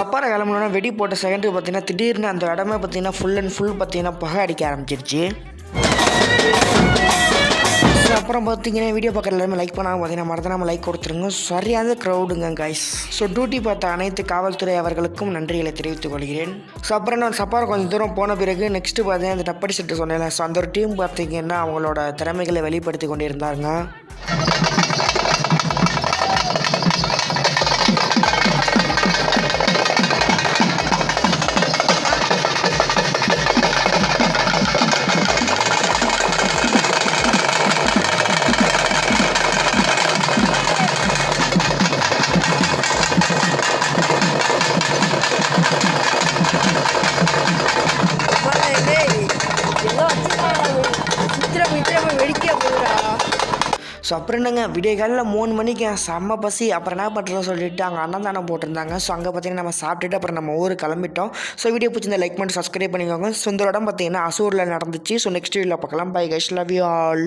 அப்பாறை கிளம்புனோன்னா வெடி போட்ட செகண்டுக்கு பார்த்தீங்கன்னா திடீர்னு அந்த இடமே பார்த்தீங்கன்னா ஃபுல் அண்ட் ஃபுல் பார்த்தீங்கன்னா புகை அடிக்க ஆரம்பிச்சிருச்சு. ஸோ அப்புறம் பார்த்தீங்கன்னா வீடியோ பார்க்குற எல்லாருமே லைக் பண்ணாமல் பார்த்தீங்கன்னா மறந்துடாம லைக் கொடுத்துருங்க. சரியான க்ரௌடுங்க கைஸ். ஸோ டியூட்டி பார்த்த அனைத்து காவல்துறை அவர்களுக்கும் நன்றிகளை தெரிவித்துக் கொள்கிறேன். ஸோ அப்புறம் நான் சப்பாரை கொஞ்சம் தூரம் போன பிறகு நெக்ஸ்ட்டு பார்த்தீங்கன்னா அந்த டப்படி செட்டு சொன்னேன். ஸோ அந்த ஒரு டீம் பார்த்தீங்கன்னா அவங்களோட திறமைகளை வெளிப்படுத்தி கொண்டிருந்தாங்க. ஸோ அப்புறம் என்னங்க விடிய காலையில் 3 மணிக்கு செம்ம பசி. அப்புறம் என்ன பண்ணுறோம் சொல்லிட்டு அங்கே அன்னதானம் போட்டிருந்தாங்க. ஸோ அங்கே பார்த்தீங்கன்னா நம்ம சாப்பிட்டுட்டு அப்புறம் நம்ம ஊருக்கு கிளம்பிட்டோம். ஸோ வீடியோ பிடிச்சிருந்தா லைக் பண்ணி சப்ஸ்கிரைப் பண்ணிக்கோங்க. ஸோ இந்த இடம் பார்த்தீங்கன்னா அசூரில் நடந்துச்சு. ஸோ நெக்ஸ்ட் வீடியோவில் பார்க்கலாம். Bye guys, love you all.